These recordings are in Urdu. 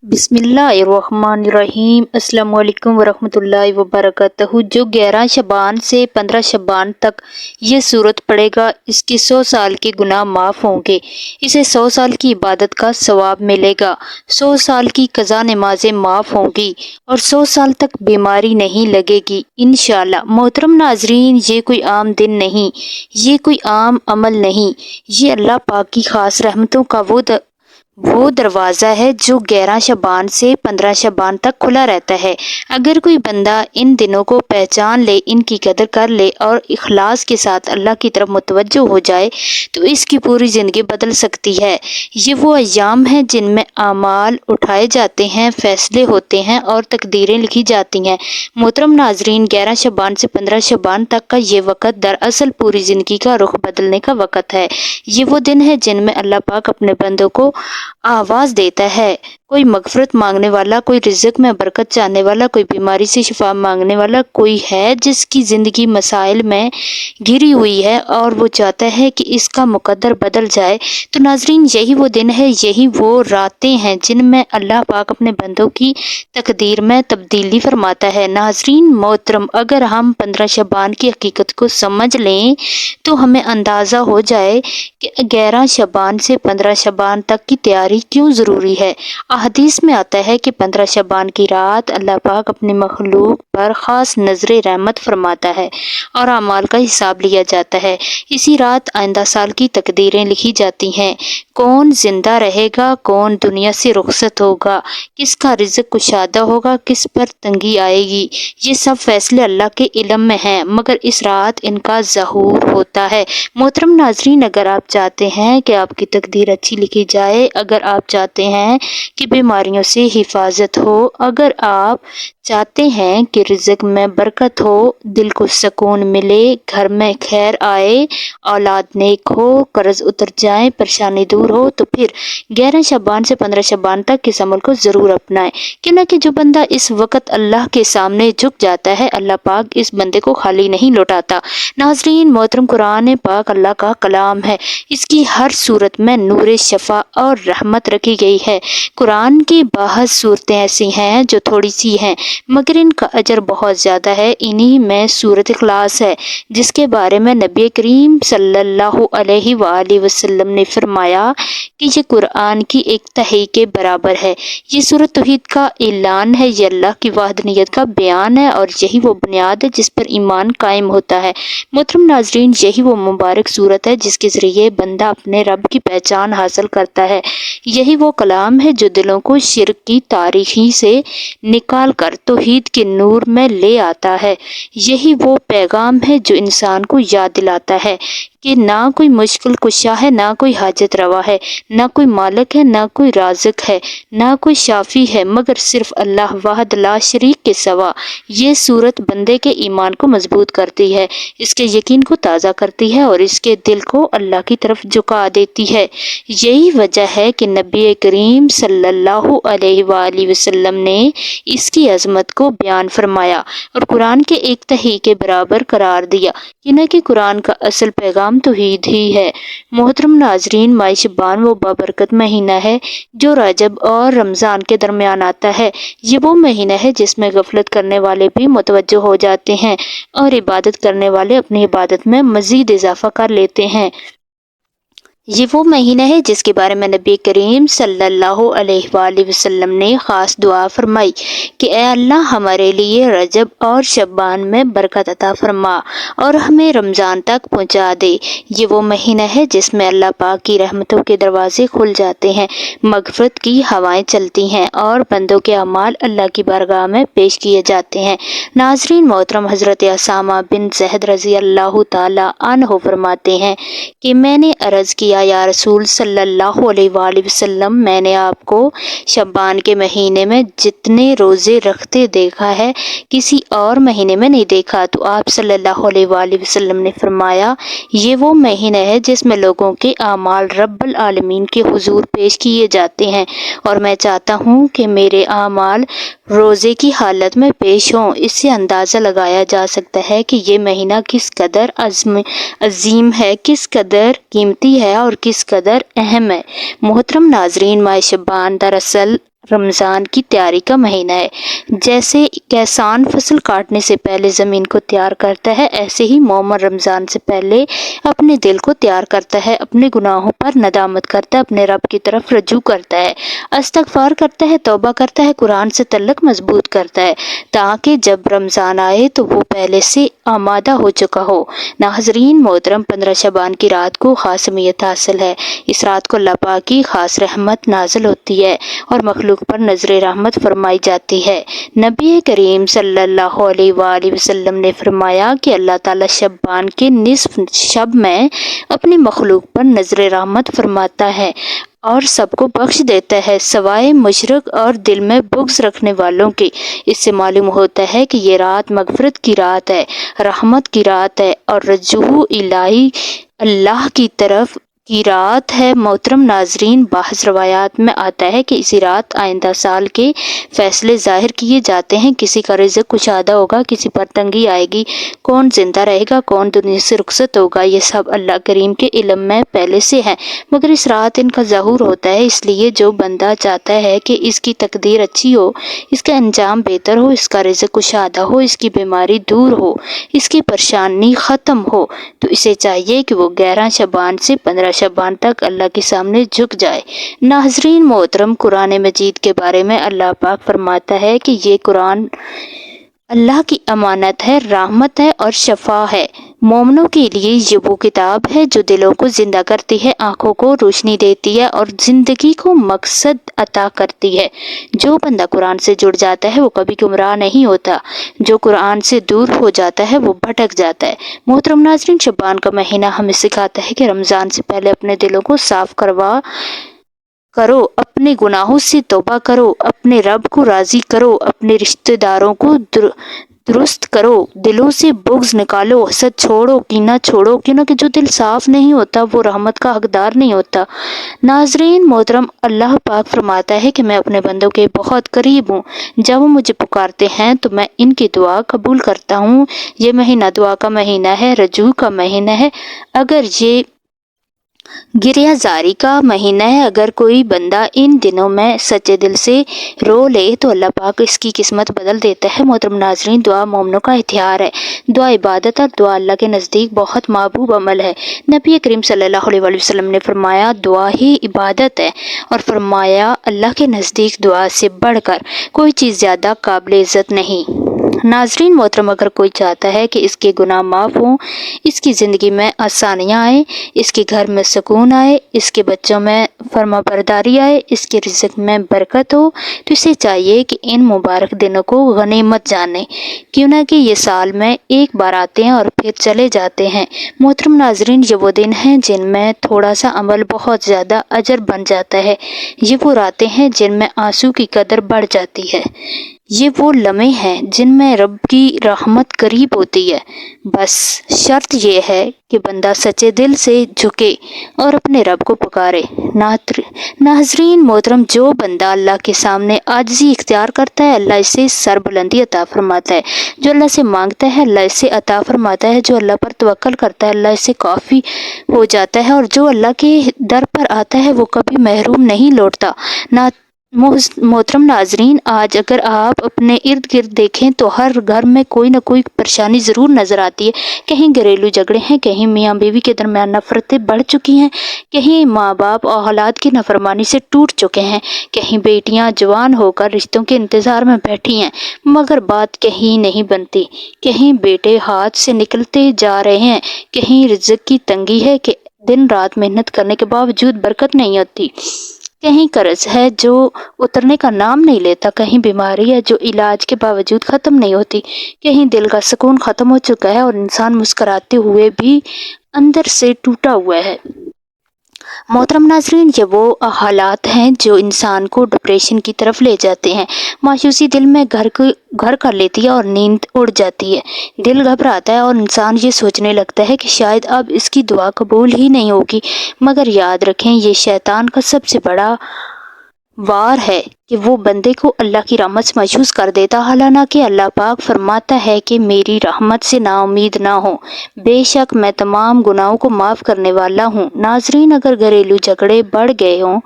بسم اللہ الرحمن الرحیم۔ السلام علیکم ورحمۃ اللہ وبرکاتہ۔ جو 11 شعبان سے 15 شعبان تک یہ سورت پڑھے گا اس کے 100 سال کے گناہ معاف ہوں گے، اسے 100 سال کی عبادت کا ثواب ملے گا، 100 سال کی قضا نمازیں معاف ہوں گی اور 100 سال تک بیماری نہیں لگے گی انشاءاللہ۔ محترم ناظرین، یہ کوئی عام دن نہیں، یہ کوئی عام عمل نہیں، یہ اللہ پاک کی خاص رحمتوں کا وہ دروازہ ہے جو 11 شعبان سے 15 شعبان تک کھلا رہتا ہے۔ اگر کوئی بندہ ان دنوں کو پہچان لے، ان کی قدر کر لے اور اخلاص کے ساتھ اللہ کی طرف متوجہ ہو جائے تو اس کی پوری زندگی بدل سکتی ہے۔ یہ وہ ایام ہیں جن میں اعمال اٹھائے جاتے ہیں، فیصلے ہوتے ہیں اور تقدیریں لکھی جاتی ہیں۔ محترم ناظرین، 11 شعبان سے 15 شعبان تک کا یہ وقت دراصل پوری زندگی کا رخ بدلنے کا وقت ہے۔ یہ وہ دن ہے جن میں اللہ پاک اپنے بندوں کو آواز دیتا ہے۔ کوئی مغفرت مانگنے والا، کوئی رزق میں برکت چاہنے والا، کوئی بیماری سے شفا مانگنے والا کوئی ہے جس کی زندگی مسائل میں گھری ہوئی ہے اور وہ چاہتا ہے کہ اس کا مقدر بدل جائے، تو ناظرین یہی وہ دن ہے، یہی وہ راتیں ہیں جن میں اللہ پاک اپنے بندوں کی تقدیر میں تبدیلی فرماتا ہے۔ ناظرین محترم، اگر ہم 15 شعبان کی حقیقت کو سمجھ لیں تو ہمیں اندازہ ہو جائے کہ 11 شعبان سے 15 شعبان تک کی تیاری کیوں ضروری ہے۔ احادیث میں آتا ہے کہ 15 شعبان کی رات اللہ پاک اپنی مخلوق پر خاص نظر رحمت فرماتا ہے اور اعمال کا حساب لیا جاتا ہے۔ اسی رات آئندہ سال کی تقدیریں لکھی جاتی ہیں، کون زندہ رہے گا، کون دنیا سے رخصت ہوگا، کس کا رزق کشادہ ہوگا، کس پر تنگی آئے گی، یہ سب فیصلے اللہ کے علم میں ہیں، مگر اس رات ان کا ظہور ہوتا ہے۔ محترم ناظرین، اگر آپ چاہتے ہیں کہ آپ کی تقدیر اچھی لکھی جائے، اگر آپ چاہتے ہیں کہ بیماریوں سے حفاظت ہو، اگر آپ چاہتے ہیں کہ رزق میں برکت ہو، دل کو سکون ملے، گھر میں خیر آئے، اولاد نیک ہو، قرض اتر جائیں، پریشانی دور ہو، تو پھر 11 شعبان سے 15 شعبان تک اس عمل کو ضرور اپنائیں، کیونکہ جو بندہ اس وقت اللہ کے سامنے جھک جاتا ہے، اللہ پاک اس بندے کو خالی نہیں لوٹاتا۔ ناظرین محترم، قرآن پاک اللہ کا کلام ہے، اس کی ہر صورت میں نور شفا اور رحمت رکھی گئی ہے۔ قرآن کی 62 صورتیں ایسی ہیں جو تھوڑی سی ہیں مگر ان کا اجر بہت زیادہ ہے۔ انہی میں سورۃ اخلاص ہے جس کے بارے میں نبی کریم صلی اللہ علیہ وآلہ وسلم نے فرمایا کہ یہ قرآن کی ایک تہی کے برابر ہے۔ یہ سورت توحید کا اعلان ہے، یہ اللہ کی وحدانیت کا بیان ہے اور یہی وہ بنیاد ہے جس پر ایمان قائم ہوتا ہے۔ محترم ناظرین، یہی وہ مبارک سورت ہے جس کے ذریعے بندہ اپنے رب کی پہچان حاصل کرتا ہے۔ یہی وہ کلام ہے جو دلوں کو شرک کی تاریکی سے نکال کر توحید کے نور میں لے آتا ہے۔ یہی وہ پیغام ہے جو انسان کو یاد دلاتا ہے کہ نہ کوئی مشکل کشا ہے، نہ کوئی حاجت روا ہے، نہ کوئی مالک ہے، نہ کوئی رازق ہے، نہ کوئی شافی ہے، مگر صرف اللہ واحد لا شریک کے سوا۔ یہ صورت بندے کے ایمان کو مضبوط کرتی ہے، اس کے یقین کو تازہ کرتی ہے اور اس کے دل کو اللہ کی طرف جھکا دیتی ہے۔ یہی وجہ ہے کہ نبی کریم صلی اللہ علیہ وآلہ وسلم نے اس کی عظمت کو بیان فرمایا اور قرآن کے ایک تہی کے برابر قرار دیا، کہ قرآن کا اصل پیغام توحید ہی ہے۔ محترم ناظرین، ماہ شعبان وہ بابرکت مہینہ ہے جو رجب اور رمضان کے درمیان آتا ہے۔ یہ وہ مہینہ ہے جس میں غفلت کرنے والے بھی متوجہ ہو جاتے ہیں اور عبادت کرنے والے اپنی عبادت میں مزید اضافہ کر لیتے ہیں۔ یہ وہ مہینہ ہے جس کے بارے میں نبی کریم صلی اللہ علیہ وآلہ وسلم نے خاص دعا فرمائی کہ اے اللہ، ہمارے لیے رجب اور شعبان میں برکت عطا فرما اور ہمیں رمضان تک پہنچا دے۔ یہ وہ مہینہ ہے جس میں اللہ پاک کی رحمتوں کے دروازے کھل جاتے ہیں، مغفرت کی ہوائیں چلتی ہیں اور بندوں کے اعمال اللہ کی بارگاہ میں پیش کیے جاتے ہیں۔ ناظرین محترم، حضرت اسامہ بن زید رضی اللہ تعالی عنہ فرماتے ہیں کہ میں نے عرض کیا، یا رسول صلی اللہ علیہ وآلہ وسلم، میں نے آپ کو شعبان کے مہینے میں جتنے روزے رکھتے دیکھا ہے کسی اور مہینے میں نہیں دیکھا، تو آپ صلی اللہ علیہ وآلہ وسلم نے فرمایا، یہ وہ مہینہ ہے جس میں لوگوں کے اعمال رب العالمین کے حضور پیش کیے جاتے ہیں اور میں چاہتا ہوں کہ میرے اعمال روزے کی حالت میں پیش ہوں۔ اس سے اندازہ لگایا جا سکتا ہے کہ یہ مہینہ کس قدر عظیم ہے، کس قدر قیمتی ہے اور کس قدر اہم ہے۔ محترم ناظرین، ماہ شعبان دراصل رمضان کی تیاری کا مہینہ ہے۔ جیسے کسان فصل کاٹنے سے پہلے زمین کو تیار کرتا ہے، ایسے ہی مومن رمضان سے پہلے اپنے دل کو تیار کرتا ہے، اپنے گناہوں پر ندامت کرتا ہے، اپنے رب کی طرف رجوع کرتا ہے، استغفار کرتا ہے، توبہ کرتا ہے، قرآن سے تعلق مضبوط کرتا ہے، تاکہ جب رمضان آئے تو وہ پہلے سے آمادہ ہو چکا ہو۔ ناظرین محترم، 15 شعبان کی رات کو خاص اہمیت حاصل ہے۔ اس رات کو اللہ پاک کی خاص رحمت نازل ہوتی ہے اور مخلوق پر نظر رحمت فرمائی جاتی ہے۔ نبی کریم صلی اللہ علیہ وآلہ وسلم نے فرمایا کہ اللہ تعالیٰ شعبان کے نصف شب میں اپنی مخلوق پر نظر رحمت فرماتا ہے اور سب کو بخش دیتا ہے سوائے مشرک اور دل میں بغض رکھنے والوں کے۔ اس سے معلوم ہوتا ہے کہ یہ رات مغفرت کی رات ہے، رحمت کی رات ہے اور رجوع الہی اللہ کی طرف کی رات ہے۔ محترم ناظرین، بعض روایات میں آتا ہے کہ اسی رات آئندہ سال کے فیصلے ظاہر کیے جاتے ہیں۔ کسی کا رزق کشادہ ہوگا، کسی پر تنگی آئے گی، کون زندہ رہے گا، کون دنیا سے رخصت ہوگا، یہ سب اللہ کریم کے علم میں پہلے سے ہے، مگر اس رات ان کا ظہور ہوتا ہے۔ اس لیے جو بندہ چاہتا ہے کہ اس کی تقدیر اچھی ہو، اس کا انجام بہتر ہو، اس کا رزق کشادہ ہو، اس کی بیماری دور ہو، اس کی پریشانی ختم ہو، تو اسے چاہیے کہ وہ 11 شعبان سے 15 شعبان تک اللہ کے سامنے جھک جائے۔ ناظرین محترم، قرآن مجید کے بارے میں اللہ پاک فرماتا ہے کہ یہ قرآن اللہ کی امانت ہے، رحمت ہے اور شفا ہے۔ مومنوں کے لیے یہ وہ کتاب ہے جو دلوں کو زندہ کرتی ہے، آنکھوں کو روشنی دیتی ہے اور زندگی کو مقصد عطا کرتی ہے۔ جو بندہ قرآن سے جڑ جاتا ہے وہ کبھی گمراہ نہیں ہوتا، جو قرآن سے دور ہو جاتا ہے وہ بھٹک جاتا ہے۔ محترم ناظرین، شعبان کا مہینہ ہمیں سکھاتا ہے کہ رمضان سے پہلے اپنے دلوں کو صاف کرو، اپنے گناہوں سے توبہ کرو، اپنے رب کو راضی کرو، اپنے رشتہ داروں کو درست کرو، دلوں سے بغض نکالو، حسد چھوڑو، کینہ چھوڑو، کیونکہ جو دل صاف نہیں ہوتا وہ رحمت کا حقدار نہیں ہوتا۔ ناظرین محترم، اللہ پاک فرماتا ہے کہ میں اپنے بندوں کے بہت قریب ہوں، جب وہ مجھے پکارتے ہیں تو میں ان کی دعا قبول کرتا ہوں۔ یہ مہینہ دعا کا مہینہ ہے، رجوع کا مہینہ ہے، اگر یہ گریہ زاری کا مہینہ ہے۔ اگر کوئی بندہ ان دنوں میں سچے دل سے رو لے تو اللہ پاک اس کی قسمت بدل دیتا ہے۔ محترم ناظرین، دعا مومنوں کا ہتھیار ہے، دعا عبادت اور دعا اللہ کے نزدیک بہت محبوب عمل ہے۔ نبی کریم صلی اللہ علیہ وآلہ وسلم نے فرمایا دعا ہی عبادت ہے، اور فرمایا اللہ کے نزدیک دعا سے بڑھ کر کوئی چیز زیادہ قابل عزت نہیں۔ ناظرین محترم، اگر کوئی چاہتا ہے کہ اس کے گناہ معاف ہوں، اس کی زندگی میں آسانیاں آئیں، اس کے گھر میں سکون آئے، اس کے بچوں میں فرما برداری آئے، اس کے رزق میں برکت ہو، تو اسے چاہیے کہ ان مبارک دنوں کو غنیمت جانے، کیوں نہ کہ یہ سال میں ایک بار آتے ہیں اور پھر چلے جاتے ہیں۔ محترم ناظرین، یہ وہ دن ہیں جن میں تھوڑا سا عمل بہت زیادہ اجر بن جاتا ہے، یہ وہ راتیں ہیں جن میں آنسو کی قدر بڑھ جاتی ہے، یہ وہ لمحے ہیں جن میں رب کی رحمت قریب ہوتی ہے۔ بس شرط یہ ہے کہ بندہ سچے دل سے جھکے اور اپنے رب کو پکارے۔ ناظرین محترم، جو بندہ اللہ کے سامنے عاجزی اختیار کرتا ہے، اللہ اسے سربلندی عطا فرماتا ہے۔ جو اللہ سے مانگتا ہے، اللہ اسے عطا فرماتا ہے۔ جو اللہ پر توکل کرتا ہے، اللہ اسے کافی ہو جاتا ہے، اور جو اللہ کے در پر آتا ہے وہ کبھی محروم نہیں لوٹتا۔ محترم ناظرین، آج اگر آپ اپنے ارد گرد دیکھیں تو ہر گھر میں کوئی نہ کوئی پریشانی ضرور نظر آتی ہے۔ کہیں گھریلو جھگڑے ہیں، کہیں میاں بیوی کے درمیان نفرتیں بڑھ چکی ہیں، کہیں ماں باپ اولاد کی نافرمانی سے ٹوٹ چکے ہیں، کہیں بیٹیاں جوان ہو کر رشتوں کے انتظار میں بیٹھی ہیں مگر بات کہیں نہیں بنتی، کہیں بیٹے ہاتھ سے نکلتے جا رہے ہیں، کہیں رزق کی تنگی ہے کہ دن رات محنت کرنے کے باوجود برکت نہیں ہوتی، کہیں قرض ہے جو اترنے کا نام نہیں لیتا، کہیں بیماری ہے جو علاج کے باوجود ختم نہیں ہوتی، کہیں دل کا سکون ختم ہو چکا ہے اور انسان مسکراتے ہوئے بھی اندر سے ٹوٹا ہوا ہے۔ محترم ناظرین، یہ وہ حالات ہیں جو انسان کو ڈپریشن کی طرف لے جاتے ہیں، مایوسی دل میں گھر کر لیتی ہے اور نیند اڑ جاتی ہے، دل گھبراتا ہے اور انسان یہ سوچنے لگتا ہے کہ شاید اب اس کی دعا قبول ہی نہیں ہوگی، مگر یاد رکھیں یہ شیطان کا سب سے بڑا وار ہے کہ وہ بندے کو اللہ کی رحمت سے محسوس کر دیتا، حالانکہ اللہ پاک فرماتا ہے کہ میری رحمت سے نا امید نہ ہو، بے شک میں تمام گناہوں کو معاف کرنے والا ہوں۔ ناظرین، اگر گھریلو جھگڑے بڑھ گئے ہوں،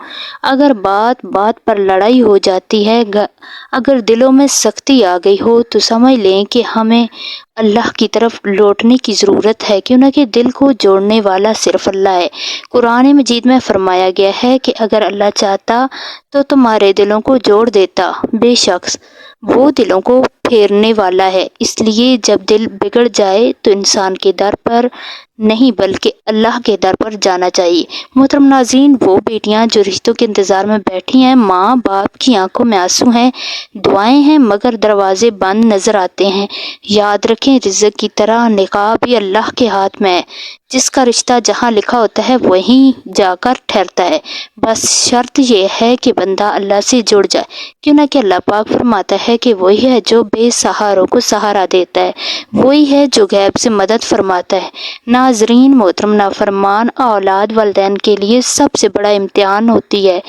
اگر بات بات پر لڑائی ہو جاتی ہے، اگر دلوں میں سختی آ گئی ہو، تو سمجھ لیں کہ ہمیں اللہ کی طرف لوٹنے کی ضرورت ہے، کیونکہ دل کو جوڑنے والا صرف اللہ ہے۔ قرآن مجید میں فرمایا گیا ہے کہ اگر اللہ چاہتا تو تمہارے دلوں کو جوڑ دیتا، بے شک وہ دلوں کو پھیرنے والا ہے۔ اس لیے جب دل بگڑ جائے تو انسان کے در پر نہیں بلکہ اللہ کے در پر جانا چاہیے۔ محترم ناظرین، وہ بیٹیاں جو رشتوں کے انتظار میں بیٹھی ہیں، ماں باپ کی آنکھوں میں آنسو ہیں، دعائیں ہیں مگر دروازے بند نظر آتے ہیں، یاد رکھیں رزق کی طرح نکاح بھی اللہ کے ہاتھ میں ہے۔ جس کا رشتہ جہاں لکھا ہوتا ہے وہیں جا کر ٹھہرتا ہے، بس شرط یہ ہے کہ بندہ اللہ سے جڑ جائے، کیوں کہ اللہ پاک فرماتا ہے کہ وہی ہے جو بے سہاروں کو سہارا دیتا ہے، وہی ہے جو غیب سے مدد فرماتا ہے۔ ناظرین محترم، نافرمان اولاد والدین کے لیے سب سے بڑا امتحان ہوتی ہے،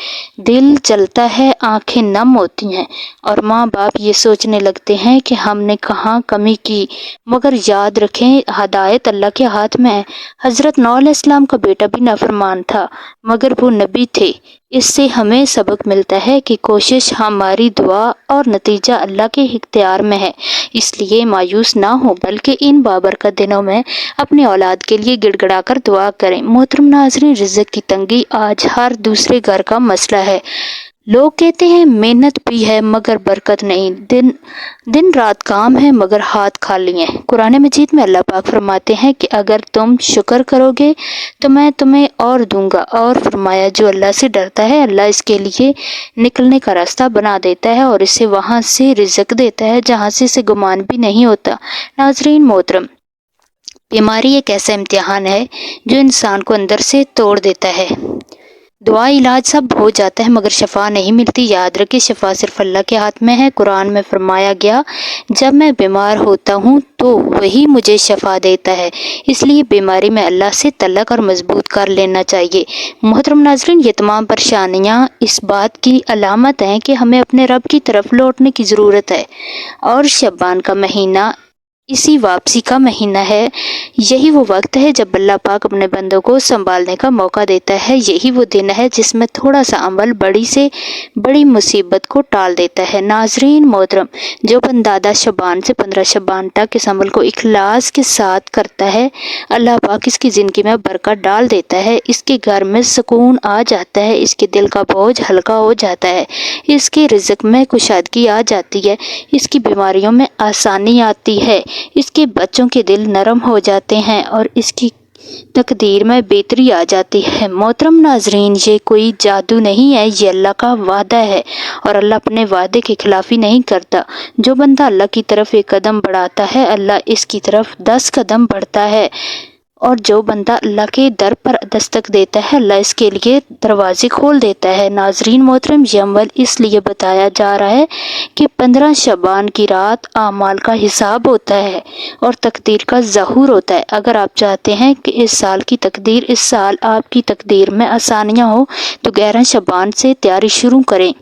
دل جلتا ہے، آنکھیں نم ہوتی ہیں، اور ماں باپ یہ سوچنے لگتے ہیں کہ ہم نے کہاں کمی کی، مگر یاد رکھیں ہدایت اللہ کے ہاتھ میں ہے۔ حضرت نوح علیہ السلام کا بیٹا بھی نافرمان تھا مگر وہ نبی تھے۔ اس سے ہمیں سبق ملتا ہے کہ کوشش، ہماری دعا اور نتیجہ اللہ کے اختیار میں ہے، اس لیے مایوس نہ ہو بلکہ ان بابرکت دنوں میں اپنی اولاد کے لیے گڑ گڑا کر دعا کریں۔ محترم ناظرین، رزق کی تنگی آج ہر دوسرے گھر کا مسئلہ ہے۔ لوگ کہتے ہیں محنت بھی ہے مگر برکت نہیں، دن رات کام ہے مگر ہاتھ خالی ہیں۔ قرآن مجید میں اللہ پاک فرماتے ہیں کہ اگر تم شکر کرو گے تو میں تمہیں اور دوں گا، اور فرمایا جو اللہ سے ڈرتا ہے اللہ اس کے لیے نکلنے کا راستہ بنا دیتا ہے اور اسے وہاں سے رزق دیتا ہے جہاں سے اسے گمان بھی نہیں ہوتا۔ ناظرین محترم، بیماری ایک ایسا امتحان ہے جو انسان کو اندر سے توڑ دیتا ہے۔ دعا علاج سب ہو جاتا ہے مگر شفا نہیں ملتی، یاد رکھے شفا صرف اللہ کے ہاتھ میں ہے۔ قرآن میں فرمایا گیا جب میں بیمار ہوتا ہوں تو وہی مجھے شفا دیتا ہے، اس لیے بیماری میں اللہ سے تعلق اور مضبوط کر لینا چاہیے۔ محترم ناظرین، یہ تمام پریشانیاں اس بات کی علامت ہیں کہ ہمیں اپنے رب کی طرف لوٹنے کی ضرورت ہے، اور شعبان کا مہینہ اسی واپسی کا مہینہ ہے۔ یہی وہ وقت ہے جب اللہ پاک اپنے بندوں کو سنبھالنے کا موقع دیتا ہے، یہی وہ دن ہے جس میں تھوڑا سا عمل بڑی سے بڑی مصیبت کو ٹال دیتا ہے۔ ناظرین محترم، جو بندہ 10 شعبان سے 15 شعبان تک اس عمل کو اخلاص کے ساتھ کرتا ہے، اللہ پاک اس کی زندگی میں برکت ڈال دیتا ہے، اس کے گھر میں سکون آ جاتا ہے، اس کے دل کا بوجھ ہلکا ہو جاتا ہے، اس کے رزق میں کشادگی آ جاتی ہے، اس کی بیماریوں میں آسانی آتی ہے، اس کے بچوں کے دل نرم ہو جاتے ہیں اور اس کی تقدیر میں بہتری آ جاتی ہے۔ محترم ناظرین، یہ کوئی جادو نہیں ہے، یہ اللہ کا وعدہ ہے، اور اللہ اپنے وعدے کے خلافی نہیں کرتا۔ جو بندہ اللہ کی طرف ایک قدم بڑھاتا ہے اللہ اس کی طرف 10 قدم بڑھتا ہے، اور جو بندہ اللہ کے در پر دستک دیتا ہے اللہ اس کے لیے دروازے کھول دیتا ہے۔ ناظرین محترم، یہ عمل اس لیے بتایا جا رہا ہے کہ 15 شعبان کی رات اعمال کا حساب ہوتا ہے اور تقدیر کا ظہور ہوتا ہے۔ اگر آپ چاہتے ہیں کہ اس سال آپ کی تقدیر میں آسانیاں ہوں تو 11 شعبان سے تیاری شروع کریں،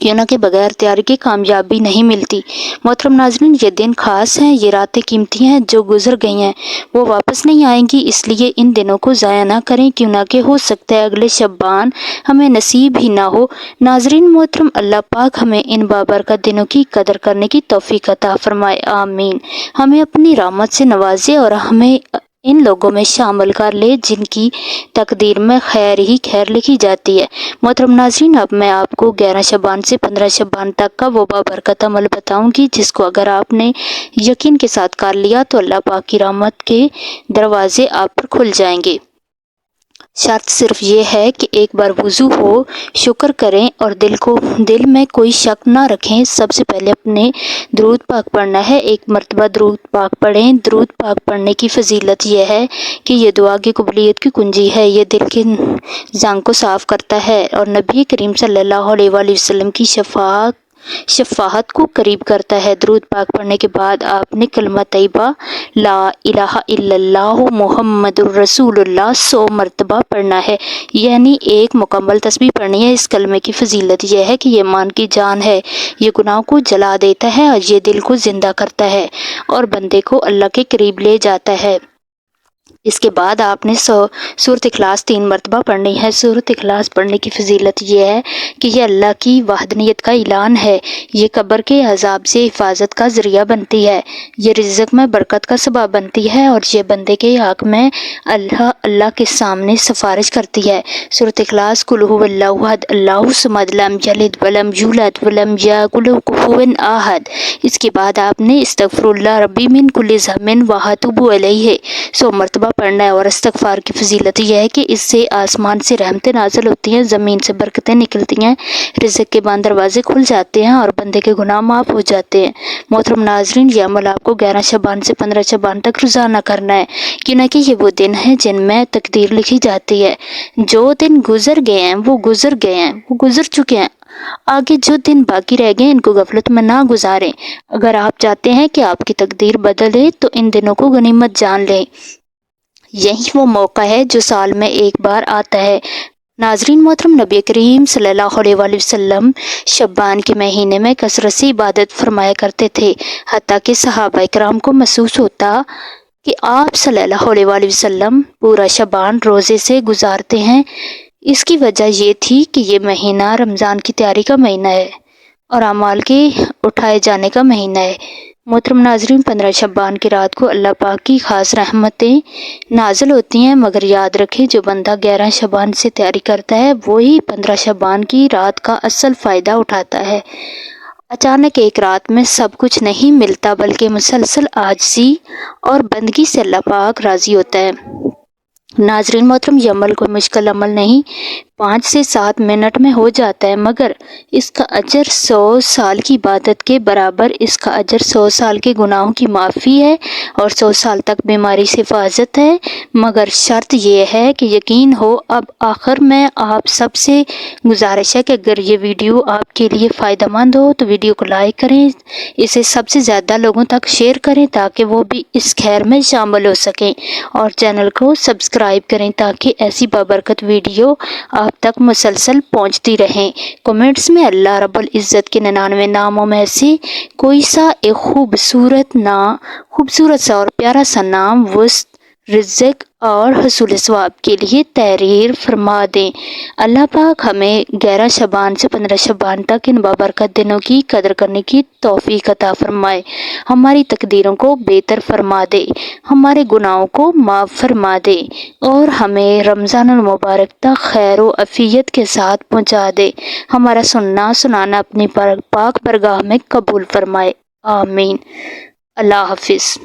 کیونکہ بغیر تیاری کے کامیابی نہیں ملتی۔ محترم ناظرین، یہ دن خاص ہیں، یہ راتیں قیمتی ہیں، جو گزر گئی ہیں وہ واپس نہیں آئیں گی، اس لیے ان دنوں کو ضائع نہ کریں، کیونکہ ہو سکتا ہے اگلے شعبان ہمیں نصیب ہی نہ ہو۔ ناظرین محترم، اللہ پاک ہمیں ان بابرکت دنوں کی قدر کرنے کی توفیق عطا فرمائے، آمین۔ ہمیں اپنی رحمت سے نوازے اور ہمیں ان لوگوں میں شامل کر لے جن کی تقدیر میں خیر ہی خیر لکھی جاتی ہے۔ محترم ناظرین، اب میں آپ کو 11 شعبان سے 15 شعبان تک کا وہ بابرکت عمل بتاؤں گی جس کو اگر آپ نے یقین کے ساتھ کر لیا تو اللہ پاک کی رحمت کے دروازے آپ پر کھل جائیں گے۔ شرط صرف یہ ہے کہ ایک بار وضو ہو، شکر کریں اور دل میں کوئی شک نہ رکھیں۔ سب سے پہلے اپنے درود پاک پڑھنا ہے، 1 مرتبہ درود پاک پڑھیں۔ درود پاک پڑھنے کی فضیلت یہ ہے کہ یہ دعا کی قبولیت کی کنجی ہے، یہ دل کے زنگ کو صاف کرتا ہے اور نبی کریم صلی اللہ علیہ وآلہ وسلم کی شفاعت شفاعت کو قریب کرتا ہے۔ درود پاک پڑھنے کے بعد آپ نے کلمہ طیبہ لا الہ الا اللہ محمد الرسول اللہ 100 مرتبہ پڑھنا ہے، یعنی ایک مکمل تسبیح پڑھنی ہے۔ اس کلمے کی فضیلت یہ ہے کہ یہ ایمان کی جان ہے، یہ گناہوں کو جلا دیتا ہے اور یہ دل کو زندہ کرتا ہے اور بندے کو اللہ کے قریب لے جاتا ہے۔ اس کے بعد آپ نے سورۃ اخلاص 3 مرتبہ پڑھنی ہے۔ سورۃ اخلاص پڑھنے کی فضیلت یہ ہے کہ یہ اللہ کی وحدانیت کا اعلان ہے، یہ قبر کے عذاب سے حفاظت کا ذریعہ بنتی ہے، یہ رزق میں برکت کا سبب بنتی ہے اور یہ بندے کے حق میں اللہ کے سامنے سفارش کرتی ہے۔ سورۃ اخلاص قل ھو اللہ احد اللہ الصمد لم یلد ولم یولد ولم یکن لہ کفوا احد۔ اس کے بعد آپ نے استغفر اللہ ربی من کل ذنب واتوب الیہ 100 مرتبہ پڑھنا ہے۔ اور استغفار کی فضیلت یہ ہے کہ اس سے آسمان سے رحمتیں نازل ہوتی ہیں، زمین سے برکتیں نکلتی ہیں، رزق کے بند دروازے کھل جاتے ہیں اور بندے کے گناہ معاف ہو جاتے ہیں۔ محترم ناظرین، یہ عمل آپ کو 11 شعبان سے 15 شعبان تک روزانہ کرنا ہے، کیونکہ یہ وہ دن ہیں جن میں تقدیر لکھی جاتی ہے۔ جو دن گزر گئے ہیں وہ گزر گئے ہیں، وہ گزر چکے ہیں، آگے جو دن باقی رہ گئے ان کو غفلت میں نہ گزاریں۔ اگر آپ چاہتے ہیں کہ آپ کی تقدیر بدلے تو ان دنوں کو غنیمت جان لیں، یہی وہ موقع ہے جو سال میں ایک بار آتا ہے۔ ناظرین محترم، نبی کریم صلی اللہ علیہ وآلہ وسلم شعبان کے مہینے میں کثرت سے عبادت فرمایا کرتے تھے، حتیٰ کہ صحابہ کرام کو محسوس ہوتا کہ آپ صلی اللہ علیہ وآلہ وسلم پورا شعبان روزے سے گزارتے ہیں۔ اس کی وجہ یہ تھی کہ یہ مہینہ رمضان کی تیاری کا مہینہ ہے اور اعمال کے اٹھائے جانے کا مہینہ ہے۔ محترم ناظرین، 15 شعبان کی رات کو اللہ پاک کی خاص رحمتیں نازل ہوتی ہیں، مگر یاد رکھیں جو بندہ 11 شعبان سے تیاری کرتا ہے وہی 15 شعبان کی رات کا اصل فائدہ اٹھاتا ہے۔ اچانک ایک رات میں سب کچھ نہیں ملتا، بلکہ مسلسل عاجزی اور بندگی سے اللہ پاک راضی ہوتا ہے۔ ناظرین محترم، یہ عمل کوئی مشکل عمل نہیں، 5 سے 7 منٹ میں ہو جاتا ہے، مگر اس کا اجر 100 سال کی عبادت کے برابر، اس کا اجر 100 سال کے گناہوں کی معافی ہے اور 100 سال تک بیماری سے حفاظت ہے۔ مگر شرط یہ ہے کہ یقین ہو۔ اب آخر میں آپ سب سے گزارش ہے کہ اگر یہ ویڈیو آپ کے لیے فائدہ مند ہو تو ویڈیو کو لائک کریں، اسے سب سے زیادہ لوگوں تک شیئر کریں تاکہ وہ بھی اس خیر میں شامل ہو سکیں، اور چینل کو سبسکرائب کریں تاکہ ایسی بابرکت ویڈیو آپ تک مسلسل پہنچتی رہیں۔ کمنٹس میں اللہ رب العزت کے 99 ناموں میں سے کوئی سا ایک خوبصورت سا اور پیارا سا نام وسط، رزق اور حصول ثواب کے لیے تحریر فرما دیں۔ اللہ پاک ہمیں 11 شعبان سے 15 شعبان تک ان بابرکت دنوں کی قدر کرنے کی توفیق عطا فرمائے، ہماری تقدیروں کو بہتر فرما دے، ہمارے گناہوں کو معاف فرما دے اور ہمیں رمضان المبارک تک خیر و عافیت کے ساتھ پہنچا دے، ہمارا سننا سنانا اپنی پاک برگاہ میں قبول فرمائے، آمین۔ اللہ حافظ۔